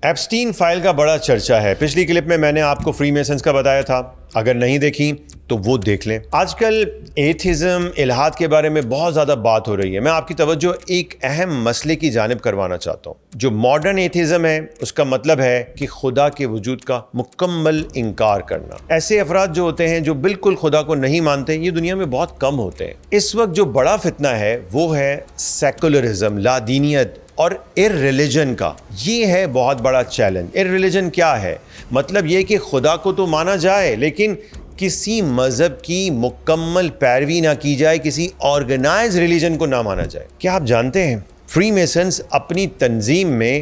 Epstein file کا بڑا چرچا ہے. پچھلی کلپ میں نے آپ کو فری میسنز کا بتایا تھا. اگر نہیں دیکھی تو وہ دیکھ لیں. آج کل ایتھزم، الحاد کے بارے میں بہت زیادہ بات ہو رہی ہے. میں آپ کی توجہ ایک اہم مسئلے کی جانب کروانا چاہتا ہوں. جو ماڈرن ایتھزم ہے اس کا مطلب ہے کہ خدا کے وجود کا مکمل انکار کرنا. ایسے افراد جو ہوتے ہیں جو بالکل خدا کو نہیں مانتے، یہ دنیا میں بہت کم ہوتے ہیں. اس وقت جو بڑا فتنہ ہے وہ ہے سیکولرزم، لا دینیت اور ارریلیجن کا. یہ ہے بہت بڑا چیلنج. ارریلیجن کیا ہے؟ مطلب یہ کہ خدا کو تو مانا جائے لیکن کسی مذہب کی مکمل پیروی نہ کی جائے، کسی آرگنائز ریلیجن کو نہ مانا جائے. کیا آپ جانتے ہیں فری میسنز اپنی تنظیم میں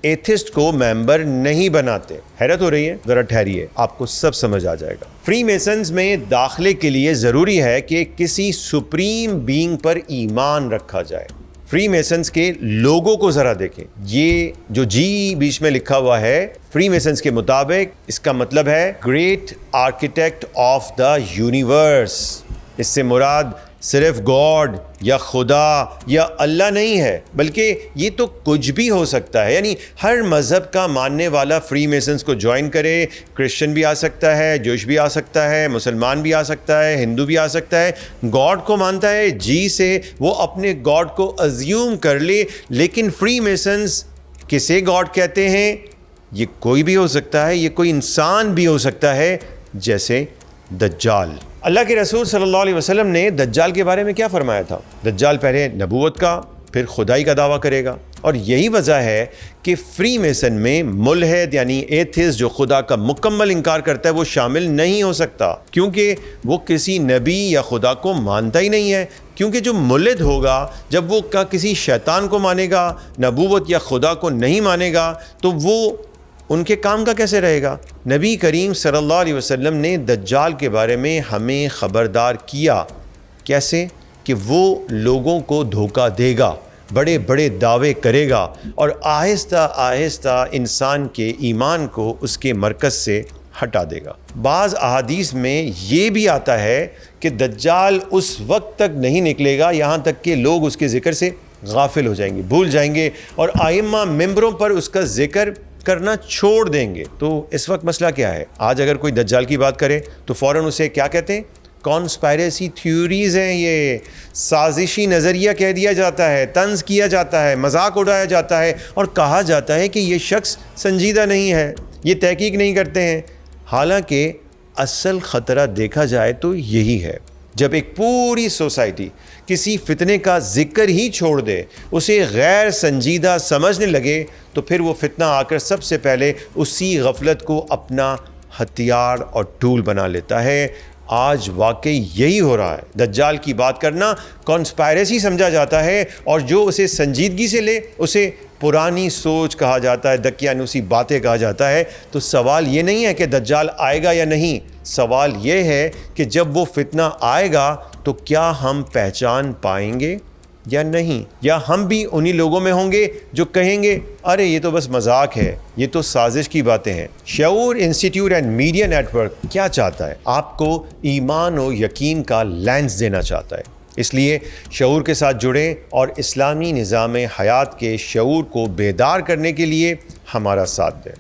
ایتھسٹ کو ممبر نہیں بناتے؟ حیرت ہو رہی ہے؟ ذرا ٹھہریے، آپ کو سب سمجھ آ جائے گا. فری میسنز میں داخلے کے لیے ضروری ہے کہ کسی سپریم بینگ پر ایمان رکھا جائے. فری میسنز کے لوگوں کو ذرا دیکھیں. یہ جو جی بیچ میں لکھا ہوا ہے، فری میسنز کے مطابق اس کا مطلب ہے great architect of the universe. اس سے مراد صرف گاڈ یا خدا یا اللہ نہیں ہے، بلکہ یہ تو کچھ بھی ہو سکتا ہے. یعنی ہر مذہب کا ماننے والا فری میسنز کو جوائن کرے. کرسچن بھی آ سکتا ہے، جوش بھی آ سکتا ہے، مسلمان بھی آ سکتا ہے، ہندو بھی آ سکتا ہے. گاڈ کو مانتا ہے، جی سے وہ اپنے گاڈ کو ازیوم کر لے. لیکن فری میسنز کسے گاڈ کہتے ہیں؟ یہ کوئی بھی ہو سکتا ہے، یہ کوئی انسان بھی ہو سکتا ہے، جیسے دجال. اللہ کے رسول صلی اللہ علیہ وسلم نے دجال کے بارے میں کیا فرمایا تھا؟ دجال پہلے نبوت کا پھر خدائی کا دعویٰ کرے گا. اور یہی وجہ ہے کہ فری میسن میں ملحد یعنی ایتھسٹ جو خدا کا مکمل انکار کرتا ہے وہ شامل نہیں ہو سکتا، کیونکہ وہ کسی نبی یا خدا کو مانتا ہی نہیں ہے. کیونکہ جو ملحد ہوگا، جب وہ کسی شیطان کو مانے گا، نبوت یا خدا کو نہیں مانے گا، تو وہ ان کے کام کا کیسے رہے گا؟ نبی کریم صلی اللہ علیہ وسلم نے دجال کے بارے میں ہمیں خبردار کیا. کیسے؟ کہ وہ لوگوں کو دھوکہ دے گا، بڑے بڑے دعوے کرے گا اور آہستہ آہستہ انسان کے ایمان کو اس کے مرکز سے ہٹا دے گا. بعض احادیث میں یہ بھی آتا ہے کہ دجال اس وقت تک نہیں نکلے گا یہاں تک کہ لوگ اس کے ذکر سے غافل ہو جائیں گے، بھول جائیں گے، اور ائمہ ممبروں پر اس کا ذکر کرنا چھوڑ دیں گے. تو اس وقت مسئلہ کیا ہے؟ آج اگر کوئی دجال کی بات کرے تو فوراً اسے کیا کہتے ہیں؟ کانسپائریسی تھیوریز ہیں، یہ سازشی نظریہ کہہ دیا جاتا ہے، طنز کیا جاتا ہے، مذاق اڑایا جاتا ہے اور کہا جاتا ہے کہ یہ شخص سنجیدہ نہیں ہے، یہ تحقیق نہیں کرتے ہیں. حالانکہ اصل خطرہ دیکھا جائے تو یہی ہے. جب ایک پوری سوسائٹی کسی فتنے کا ذکر ہی چھوڑ دے، اسے غیر سنجیدہ سمجھنے لگے، تو پھر وہ فتنہ آ کر سب سے پہلے اسی غفلت کو اپنا ہتھیار اور ٹول بنا لیتا ہے. آج واقعی یہی ہو رہا ہے. دجال کی بات کرنا کانسپائریسی سمجھا جاتا ہے، اور جو اسے سنجیدگی سے لے اسے پرانی سوچ کہا جاتا ہے، دقیانوسی باتیں کہا جاتا ہے. تو سوال یہ نہیں ہے کہ دجال آئے گا یا نہیں، سوال یہ ہے کہ جب وہ فتنہ آئے گا تو کیا ہم پہچان پائیں گے یا نہیں؟ یا ہم بھی انہی لوگوں میں ہوں گے جو کہیں گے ارے یہ تو بس مذاق ہے، یہ تو سازش کی باتیں ہیں. Shaoor institute and media network کیا چاہتا ہے؟ آپ کو ایمان و یقین کا لینس دینا چاہتا ہے. اس لیے شعور کے ساتھ جڑیں اور اسلامی نظام حیات کے شعور کو بیدار کرنے کے لیے ہمارا ساتھ دیں.